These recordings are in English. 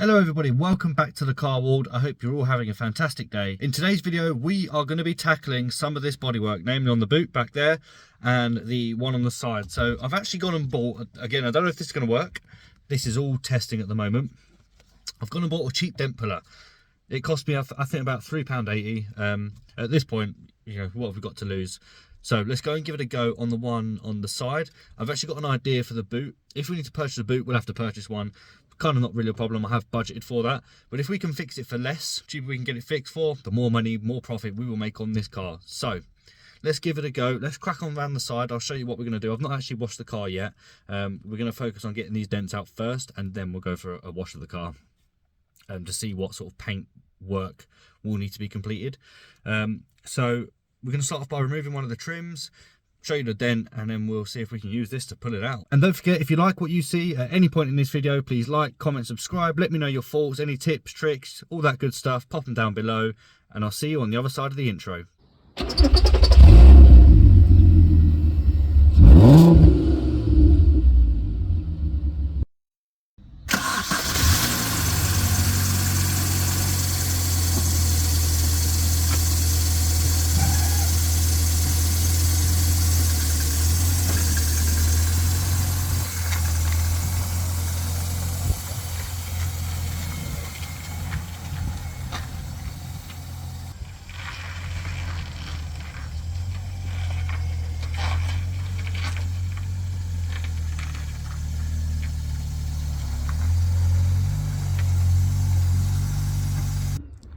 Hello everybody, welcome back to the Car World. I hope you're all having a fantastic day. In today's video, we are going to be tackling some of this bodywork, namely on the boot back there and the one on the side. So I've actually gone and bought, again, I don't know if this is going to work. This is all testing at the moment. I've gone and bought a cheap dent puller. It cost me, I think, about £3.80. At this point, you know, what have we got to lose? So let's go and give it a go on the one on the side. I've actually got an idea for the boot. If we need to purchase a boot, we'll have to purchase one. Kind of not really a problem, I have budgeted for that. But if we can fix it for less, cheaper we can get it fixed for, the more money, more profit we will make on this car. So let's give it a go. Let's crack on around the side. I'll show you what we're going to do. I've not actually washed the car yet. We're going to focus on getting these dents out first, and then we'll go for a wash of the car to see what sort of paint work will need to be completed. So we're going to start off by removing one of the trims, show you the dent, and then we'll see if we can use this to pull it out. And don't forget, if you like what you see at any point in this video, please like, comment, subscribe, let me know your thoughts, any tips, tricks, all that good stuff, pop them down below, and I'll see you on the other side of the intro.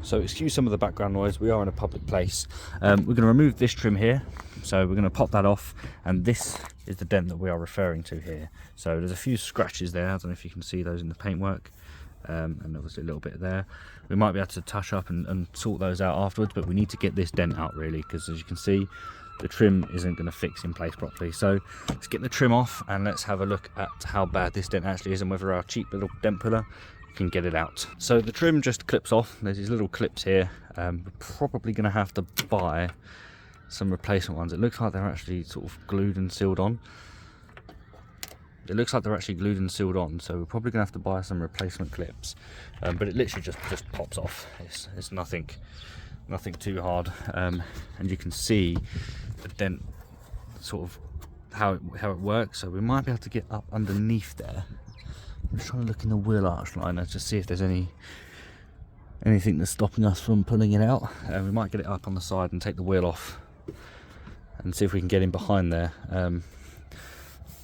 So excuse some of the background noise, we are in a public place. We're going to remove this trim here, so we're going to pop that off, and this is the dent that we are referring to here. So there's a few scratches there, I don't know if you can see those in the paintwork, and obviously a little bit there. We might be able to touch up and sort those out afterwards, but we need to get this dent out really, because as you can see, the trim isn't going to fix in place properly. So let's get the trim off and let's have a look at how bad this dent actually is and whether our cheap little dent puller can get it out. So the trim just clips off. There's these little clips here. We're probably going to have to buy some replacement ones. It looks like they're actually sort of glued and sealed on. So we're probably going to have to buy some replacement clips. But it literally just pops off. It's nothing too hard. And you can see the dent, sort of how it works. So we might be able to get up underneath there. I'm just trying to look in the wheel arch liner to see if there's anything that's stopping us from pulling it out. We might get it up on the side and take the wheel off and see if we can get in behind there.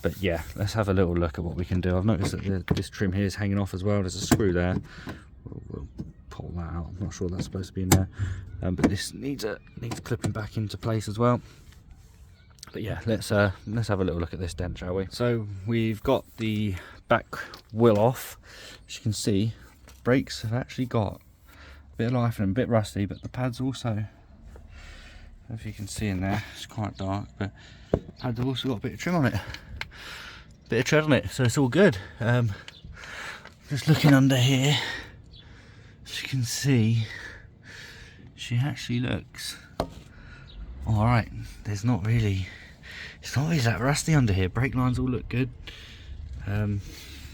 But yeah, let's have a little look at what we can do. I've noticed that this trim here is hanging off as well. There's a screw there. We'll pull that out. I'm not sure that's supposed to be in there, but this needs clipping back into place as well. But yeah, let's have a little look at this dent, shall we? So we've got the back wheel off. As you can see, the brakes have actually got a bit of life and a bit rusty, but the pads also, I don't know if you can see in there, it's quite dark, but the pads have also got a bit of trim on it, a bit of tread on it, so it's all good. Just looking under here, as you can see, she actually looks alright. It's not really that rusty under here. Brake lines all look good.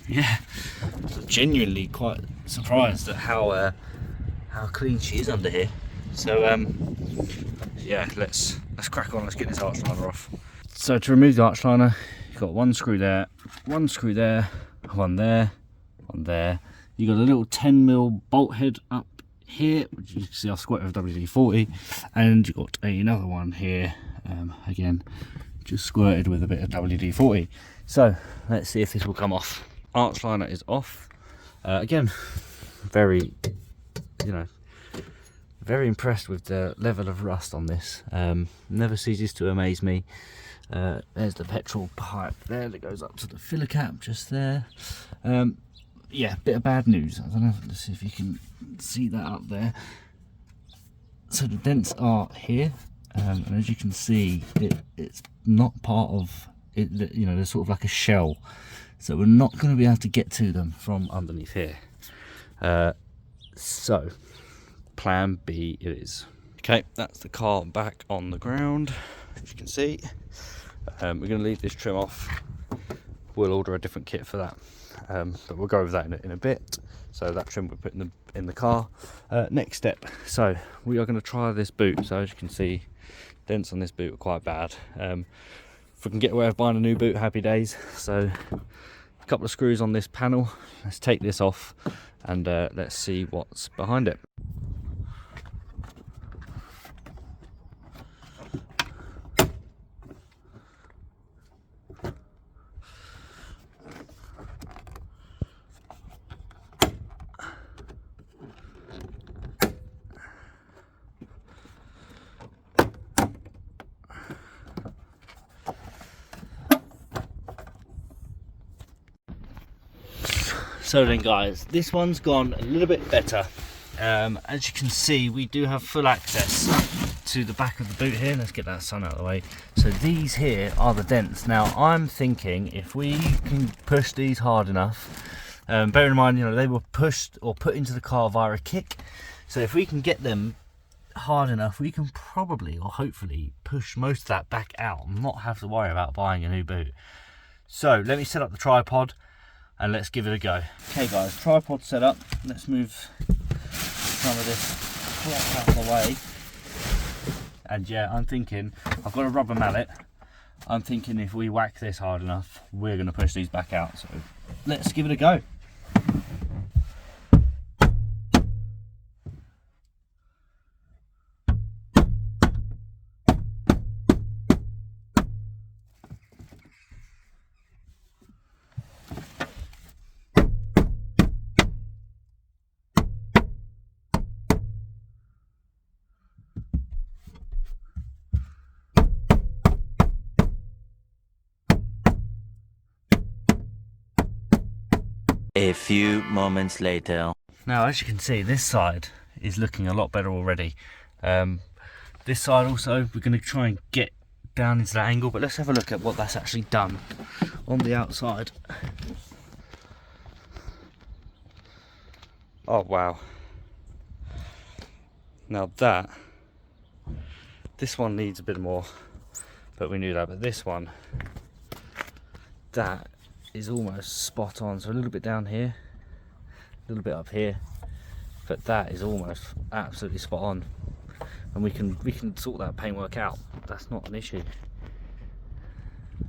Yeah, genuinely quite surprised at how clean she is under here. So yeah, let's crack on. Let's get this arch liner off. So to remove the arch liner, you've got one screw there, one there, one there. You got a little 10mm bolt head up here, which you can see I've squirted with WD-40, and you've got another one here, again just squirted with a bit of WD-40. So let's see if this will come off. Arch liner is off. Again, very impressed with the level of rust on this. Never ceases to amaze me. There's the petrol pipe there that goes up to the filler cap just there. Yeah, bit of bad news. I don't know, let's see if you can see that up there. So the dents are here, and as you can see, it's not part of it. You know, there's sort of like a shell, so we're not going to be able to get to them from underneath here. So plan B it is. Okay, that's the car back on the ground, as you can see. We're going to leave this trim off. We'll order a different kit for that, but we'll go over that in a bit. So that trim we put in the car. Next step, so we are going to try this boot. So as you can see, dents on this boot are quite bad. If we can get away with buying a new boot, happy days. So a couple of screws on this panel. Let's take this off and let's see what's behind it. So then guys, this one's gone a little bit better. As you can see, we do have full access to the back of the boot here. Let's get that sun out of the way. So these here are the dents. Now I'm thinking if we can push these hard enough, bear in mind, you know, they were pushed or put into the car via a kick. So if we can get them hard enough, we can probably or hopefully push most of that back out and not have to worry about buying a new boot. So let me set up the tripod and let's give it a go. Okay guys, tripod set up. Let's move some of this crap out of the way. And yeah, I'm thinking, I've got a rubber mallet. I'm thinking if we whack this hard enough, we're gonna push these back out. So let's give it a go. A few moments later. Now, as you can see, this side is looking a lot better already. This side also, we're going to try and get down into that angle, but let's have a look at what that's actually done on the outside. Oh wow. Now this one needs a bit more, but we knew that. But this one, that is almost spot on. So a little bit down here, a little bit up here, but that is almost absolutely spot on. And we can sort that paintwork out. That's not an issue.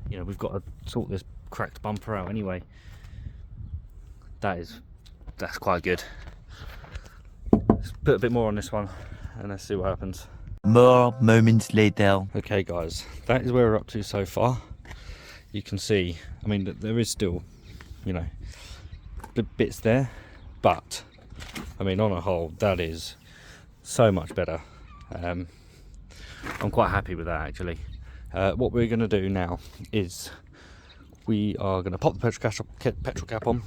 You know, we've got to sort this cracked bumper out anyway. That's quite good. Let's put a bit more on this one and let's see what happens. More moments later. Okay guys, that is where we're up to so far. You can see, I mean, there is still, you know, bits there, but I mean, on a whole, that is so much better. I'm quite happy with that actually. What we're going to do now is we are going to pop the petrol cap on.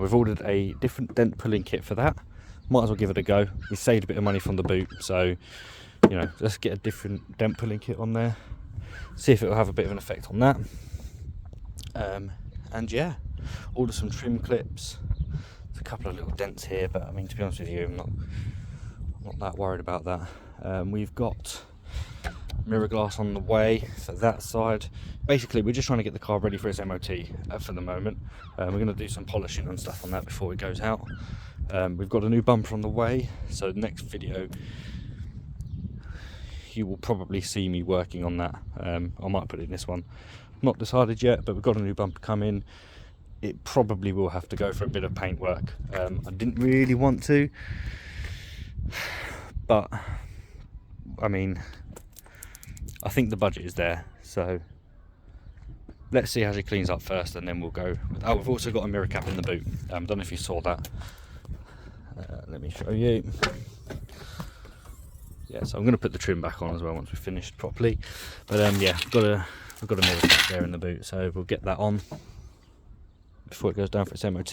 We've ordered a different dent pulling kit for that. Might as well give it a go. We saved a bit of money from the boot, so you know, let's get a different dent pulling kit on there, see if it will have a bit of an effect on that. And yeah, order some trim clips. There's a couple of little dents here, but I mean, to be honest with you, I'm not that worried about that. We've got mirror glass on the way for that side. Basically, we're just trying to get the car ready for its MOT for the moment. We're going to do some polishing and stuff on that before it goes out. We've got a new bumper on the way, so the next video you will probably see me working on that. I might put it in this one. Not decided yet, but we've got a new bumper coming. It probably will have to go for a bit of paint work. I didn't really want to, but I mean, I think the budget is there, so let's see how she cleans up first and then we'll go. Oh, we've also got a mirror cap in the boot. Don't know if you saw that. Let me show you. Yeah, so I'm going to put the trim back on as well once we've finished properly. But yeah, we've got a mirror cap there in the boot, so we'll get that on before it goes down for its MOT.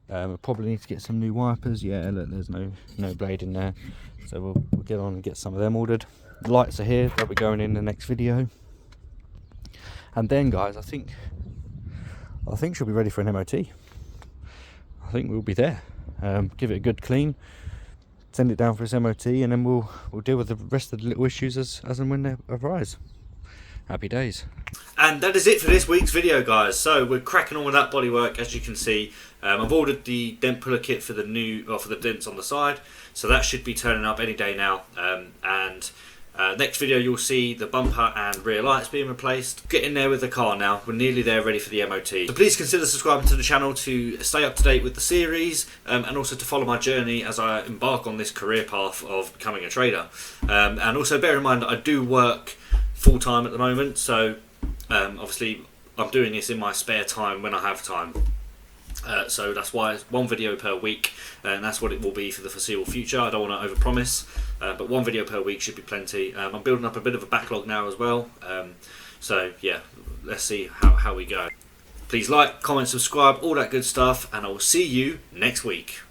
We'll probably need to get some new wipers. Yeah, look, there's no blade in there, so we'll get on and get some of them ordered. The lights are here, they'll be going in the next video. And then guys, I think she'll be ready for an MOT. I think we'll be there. Give it a good clean, send it down for its MOT, and then we'll deal with the rest of the little issues as and when they arise. happy days. And that is it for this week's video, guys. So we're cracking on with that bodywork, as you can see. I've ordered the dent puller kit for the dents on the side, so that should be turning up any day now. Next video you'll see the bumper and rear lights being replaced. Get in there with the car now. We're nearly there, ready for the MOT. So please consider subscribing to the channel to stay up to date with the series, and also to follow my journey as I embark on this career path of becoming a trader. And also bear in mind that I do work full time at the moment, so obviously I'm doing this in my spare time when I have time. So that's why it's one video per week, and that's what it will be for the foreseeable future. I don't want to overpromise, but one video per week should be plenty. I'm building up a bit of a backlog now as well, so yeah, let's see how we go. Please like, comment, subscribe, all that good stuff, and I will see you next week.